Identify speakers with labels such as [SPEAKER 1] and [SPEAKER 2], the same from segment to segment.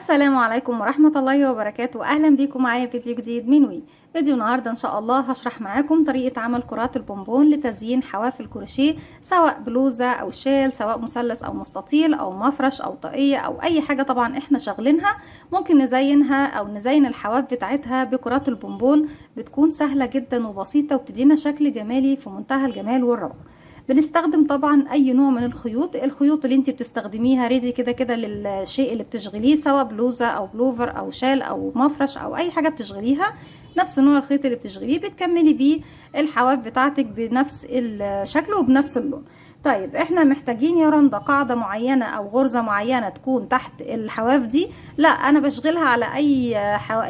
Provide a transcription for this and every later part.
[SPEAKER 1] السلام عليكم ورحمة الله وبركاته. اهلا بيكم معايا فيديو جديد من فيديو النهارده ان شاء الله هشرح معاكم طريقة عمل كرات البونبون لتزيين حواف الكروشيه، سواء بلوزة او شال، سواء مثلث او مستطيل او مفرش او طاقية او اي حاجة طبعا احنا شغلينها ممكن نزينها او نزين الحواف بتاعتها بكرات البونبون. بتكون سهلة جدا وبسيطة وبتدينا شكل جمالي في منتهى الجمال والروعة. بنستخدم طبعا اي نوع من الخيوط اللي انت بتستخدميها ريدي كده كده للشيء اللي بتشغليه، سواء بلوزة او بلوفر او شال او مفرش او اي حاجة بتشغليها. نفس نوع الخيط اللي بتشغليه بتكملي بيه الحواف بتاعتك بنفس الشكل وبنفس اللون. طيب احنا محتاجين يا رندا قاعدة معينة او غرزة معينة تكون تحت الحواف دي؟ لا، انا بشغلها على اي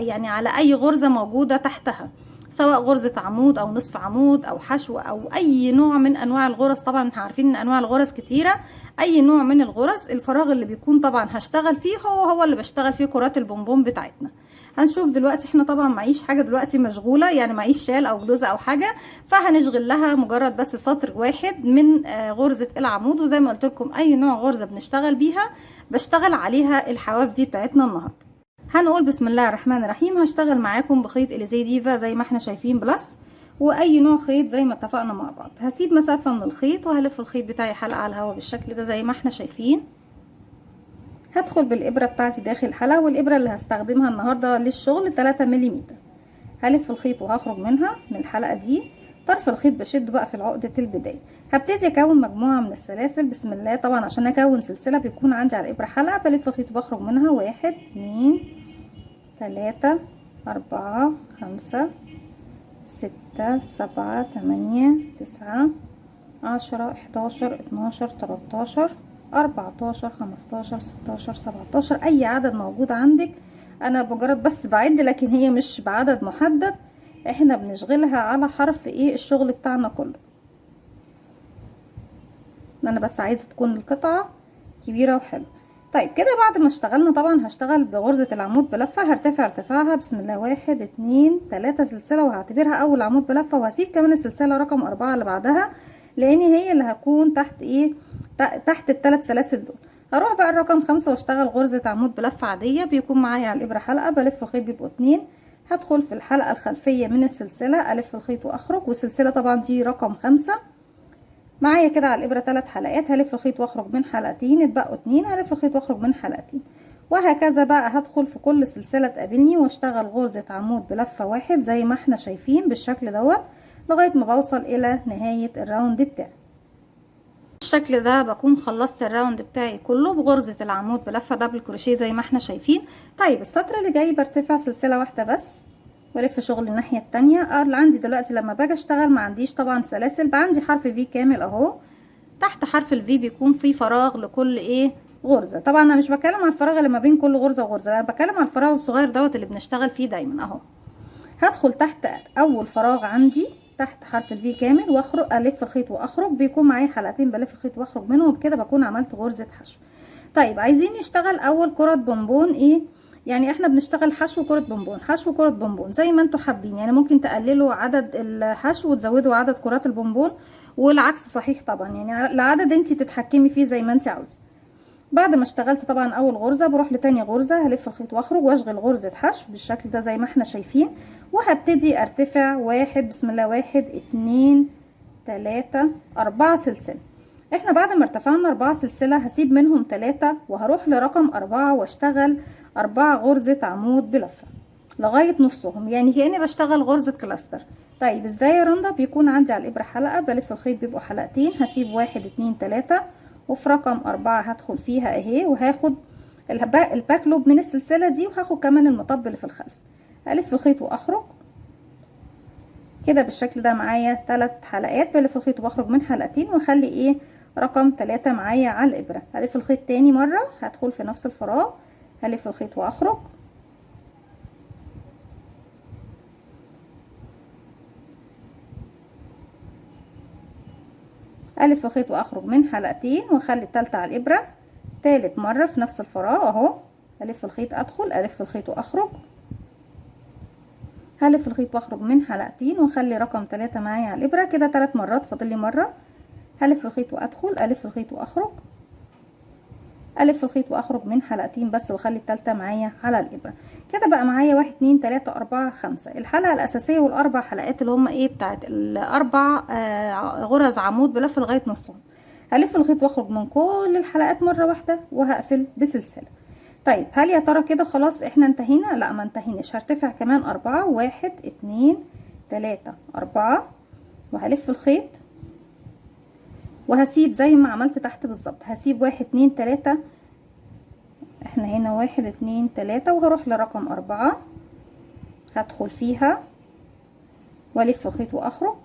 [SPEAKER 1] يعني على اي غرزة موجودة تحتها، سواء غرزة عمود او نصف عمود او حشو او اي نوع من انواع الغرز. طبعا احنا عارفين ان انواع الغرز كتيرة، اي نوع من الغرز. الفراغ اللي بيكون طبعا هشتغل فيه هو اللي بشتغل فيه كرات البونبون بتاعتنا. هنشوف دلوقتي، احنا طبعا معيش حاجة دلوقتي مشغولة، يعني معيش شال او بلوزة او حاجة، فهنشغل لها مجرد بس سطر واحد من غرزة العمود. وزي ما قلت لكم اي نوع غرزة بنشتغل بيها بشتغل عليها الحواف دي بتاعتنا النهارده. هنقول بسم الله الرحمن الرحيم. هشتغل معاكم بخيط اليزي ديفا زي ما احنا شايفين بلس، واي نوع خيط زي ما اتفقنا مع بعض. هسيب مسافة من الخيط وهلف الخيط بتاعي حلقة على الهواء بالشكل ده زي ما احنا شايفين. هدخل بالابرة بتاعتي داخل الحلقة، والابرة اللي هستخدمها النهاردة للشغل 3 ملم. هلف الخيط وهخرج منها من الحلقة دي. طرف الخيط بشده بقى في عقدة البداية. هبتدي اكون مجموعة من السلاسل بسم الله. طبعا عشان اكون سلسلة بيكون عندي على الابرة حلقة، بلف الخيط وبخرج منها 1 2 3 4 5 6 7 8 9 10 11 12 13 14 15 16 17 اي عدد موجود عندك. انا مجرد بس بعد، لكن هي مش بعدد محدد، احنا بنشغلها على حرف ايه الشغل بتاعنا كله. انا بس عايزه تكون القطعه كبيره وحلوه. طيب كده بعد ما اشتغلنا طبعا هشتغل بغرزة العمود بلفة. هرتفع ارتفاعها بسم الله 1 2 3 سلسلة، وهعتبرها اول عمود بلفة، وهسيب كمان السلسلة رقم 4 اللي بعدها، لان هي اللي هكون تحت ايه، تحت ال3 سلاسل دول. هروح بقى الرقم 5 واشتغل غرزة عمود بلفة عادية. بيكون معايا على الابرة حلقة، بلف الخيط بيبقوا 2. هدخل في الحلقة الخلفية من السلسلة، الف الخيط واخرج، والسلسلة طبعا دي رقم 5. معايا كده على الابره 3 حلقات. هلف الخيط واخرج من حلقتين، اتبقوا 2. هلف الخيط واخرج من حلقتين، وهكذا بقى. هدخل في كل سلسله تقابلني واشتغل غرزه عمود بلفه 1 زي ما احنا شايفين بالشكل دوت، لغايه ما بوصل الى نهايه الراوند بتاعي. بالشكل ده بكون خلصت الراوند بتاعي كله بغرزه العمود بلفه دبل كروشيه زي ما احنا شايفين. طيب السطر اللي جاي برتفع سلسله واحده بس والف شغل الناحيه التانية. اللي عندي دلوقتي لما باجي اشتغل ما عنديش طبعا سلاسل، بقى عندي حرف في كامل اهو. تحت حرف الفي بيكون في فراغ لكل ايه غرزه. طبعا انا مش بتكلم على الفراغ اللي ما بين كل غرزه وغرزه، انا بتكلم على الفراغ الصغير دوت اللي بنشتغل فيه دايما اهو. هدخل تحت اول فراغ عندي تحت حرف الفي كامل واخرج، الف الخيط واخرج. بيكون معايا حلقتين بلف الخيط واخرج منهم، وبكده بكون عملت غرزه حشو. طيب عايزين نشتغل اول كره بونبون ايه، يعني احنا بنشتغل حشو كرة بونبون، حشو كرة بونبون زي ما انتوا حابين. يعني ممكن تقللوا عدد الحشو وتزودوا عدد كرات البونبون، والعكس صحيح طبعا، يعني العدد انت تتحكمي فيه زي ما انت عاوزه. بعد ما اشتغلت طبعا اول غرزة بروح لتاني غرزة، هلف الخيط واخرج واشغل غرزة حشو بالشكل ده زي ما احنا شايفين. وهبتدي ارتفع 1 بسم الله 1 2 3 4 سلسلة. احنا بعد ما ارتفعنا 4 سلسلة هسيب منهم 3 وهروح لرقم 4 واشتغل 4 غرزة عمود بلفة لغاية نصهم، يعني كأني بشتغل غرزة كلاستر. طيب ازاي يا رندا؟ بيكون عندي على الابرة حلقة، بلف الخيط بيبقوا حلقتين، هسيب 1 2 3 وفي رقم 4 هدخل فيها اهي، وهاخد الباك لوب من السلسلة دي، وهاخد كمان المطب اللي في الخلف. الف الخيط واخرج كده بالشكل ده. معايا 3 حلقات، بلف الخيط وبخرج من حلقتين، واخلي ايه رقم 3 معايا على الابرة. هلف الخيط تاني مرة، هدخل في نفس الفراغ، هلف الخيط واخرج، الف الخيط واخرج من حلقتين، واخلي التالتة على الابرة. تالت مرة في نفس الفراغ اهو، الف الخيط ادخل، الف الخيط واخرج، هلف الخيط واخرج من حلقتين، واخلي رقم 3 معايا على الابرة. كده 3 مرات، فاضل لي مرة. هلف الخيط وادخل، الف الخيط واخرج، الف الخيط واخرج من حلقتين بس واخلي التالتة معايا على الابرة. كده بقى معايا 1 2 3 4 5 الحلقة الاساسية والاربع حلقات اللي هما ايه بتاعت الاربع غرز عمود بلف لغاية نصهم. هلف الخيط واخرج من كل الحلقات مرة واحدة وهقفل بسلسلة. طيب هل يا ترى كده خلاص احنا انتهينا؟ لا، ما انتهيناش، هرتفع كمان 4 1 2 3 4 وهلف الخيط وهسيب زي ما عملت تحت بالظبط، هسيب 1 2 3، احنا هنا 1 2 3 وهروح لرقم 4 هدخل فيها والف الخيط واخرج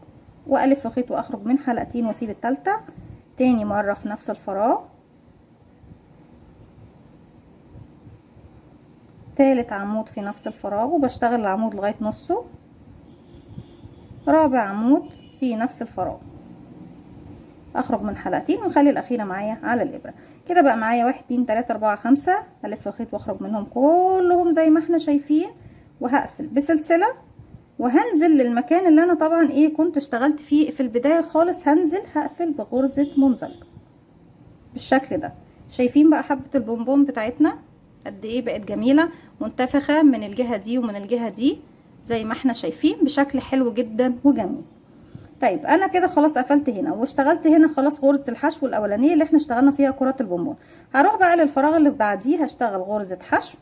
[SPEAKER 1] والف الخيط واخرج من حلقتين واسيب التالتة تاني مرة في نفس الفراغ، تالت عمود في نفس الفراغ وبشتغل العمود لغاية نصه، رابع عمود في نفس الفراغ اخرج من حلقتين واخلي الاخيره معايا على الابره. كده بقى معايا 1 2 3 4 5 الف الخيط واخرج منهم كلهم زي ما احنا شايفين وهقفل بسلسله وهنزل للمكان اللي انا طبعا ايه كنت اشتغلت فيه في البدايه خالص، هنزل هقفل بغرزه منزلقه بالشكل ده. شايفين بقى حبه البونبون بتاعتنا قد ايه بقت جميله منتفخه من الجهه دي ومن الجهه دي زي ما احنا شايفين بشكل حلو جدا وجميل. طيب انا كده خلاص قفلت هنا واشتغلت هنا خلاص غرزة الحشو الاولانية اللي احنا اشتغلنا فيها كرات البونبون. هروح بقى للفراغ اللي بعديه هشتغل غرزة حشو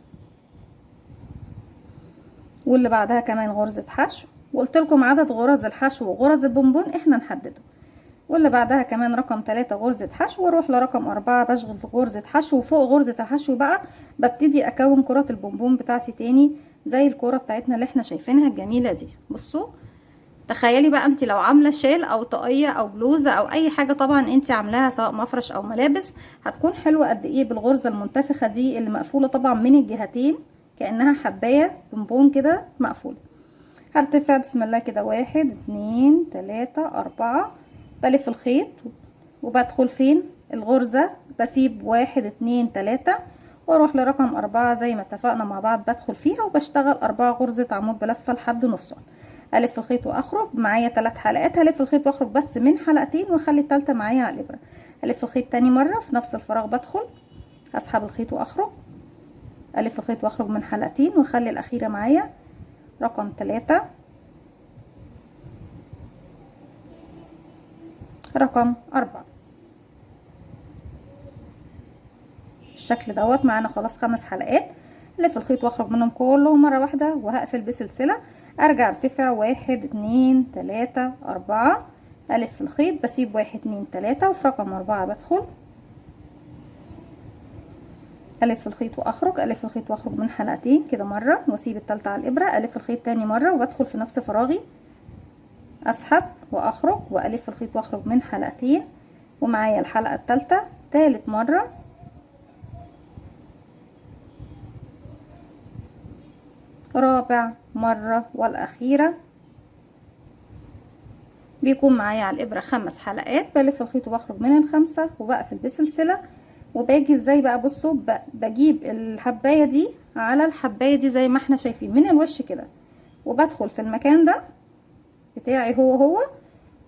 [SPEAKER 1] واللي بعدها كمان غرزة حشو، وقلت لكم عدد غرز الحشو وغرز البونبون احنا نحدده، واللي بعدها كمان رقم 3 غرزة حشو واروح لرقم 4 بشغل في غرزة حشو، وفوق غرزة الحشو بقى ببتدي اكون كرات البونبون بتاعتي تاني زي الكرة بتاعتنا اللي احنا شايفينها الجميلة دي. بصوا تخيلي بقى انت لو عامله شال او طاقيه او بلوزه او اي حاجه طبعا انت عاملاها سواء مفرش او ملابس هتكون حلوه قد ايه بالغرزه المنتفخه دي اللي مقفوله طبعا من الجهتين كانها حبايه بونبون كده مقفوله. هرتفع بسم الله كده 1 2 3 4 بلف الخيط وبدخل فين الغرزه بسيب 1 2 3 واروح لرقم 4 زي ما اتفقنا مع بعض بدخل فيها وبشتغل 4 غرزه عمود بلفه لحد نصها. الف الخيط واخرج معايا 3 حلقات، هلف الخيط واخرج بس من حلقتين واخلي التالتة معايا على الابره. الف الخيط تاني مره في نفس الفراغ بدخل هسحب الخيط واخرج الف الخيط واخرج من حلقتين واخلي الاخيره معايا رقم 3 رقم 4 بالشكل دوت. معانا خلاص 5 حلقات. الف الخيط واخرج منهم كلهم مره واحده وهقفل بسلسله، ارجع ارتفع 1 2 3 4 الف الخيط بسيب 1 2 3 وفي رقم 4 بدخل الف الخيط واخرج الف الخيط واخرج من حلقتين كده مره واسيب التالتة على الابره، الف الخيط تاني مره وبدخل في نفس فراغي اسحب واخرج والف الخيط واخرج من حلقتين ومعايا الحلقه التالتة تالت مره رابع مرة والاخيرة بيكون معايا على الابرة 5 حلقات. بلف الخيط وبخرج من الخمسة وبقفل بسلسلة وباجي ازاي بقى بصوا بجيب الحباية دي على الحباية دي زي ما احنا شايفين من الوش كده وبدخل في المكان ده بتاعي هو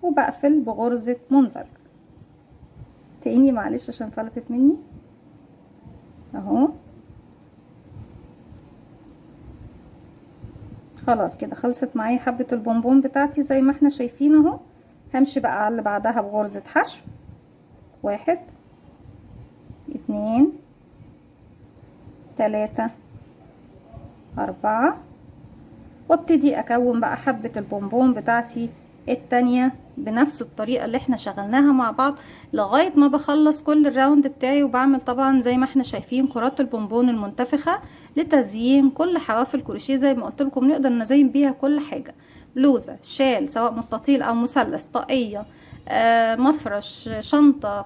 [SPEAKER 1] وبقفل بغرزة منزلق. تاني معلش عشان فلتت مني اهو. خلاص كده خلصت معايا حبة البونبون بتاعتي زي ما احنا شايفين اهو. همشي بقى على اللي بعدها بغرزة حشو 1 2 3 4 وابتدي اكون بقى حبة البونبون بتاعتي التانية بنفس الطريقة اللي احنا شغلناها مع بعض لغاية ما بخلص كل الراوند بتاعي. وبعمل طبعا زي ما احنا شايفين كرات البونبون المنتفخة لتزيين كل حواف الكروشيه زي ما قلت لكم نقدر نزين بيها كل حاجة، بلوزة شال سواء مستطيل او مثلث طاقية مفرش شنطة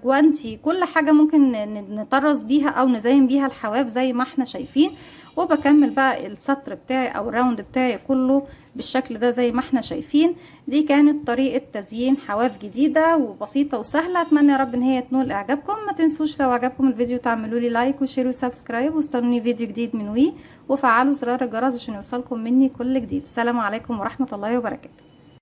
[SPEAKER 1] جوانتي كل حاجة ممكن نطرز بيها او نزين بيها الحواف زي ما احنا شايفين. وبكمل بقى السطر بتاعي او الراوند بتاعي كله بالشكل ده زي ما احنا شايفين. دي كانت طريقة تزيين حواف جديدة وبسيطة وسهلة. اتمنى يا رب ان هي تنول اعجابكم. ما تنسوش لو عجبكم الفيديو تعملوا لي لايك وشير وسبسكرايب واستنوني فيديو جديد من وي وفعلوا زرار الجرس عشان يوصلكم مني كل جديد. السلام عليكم ورحمة الله وبركاته.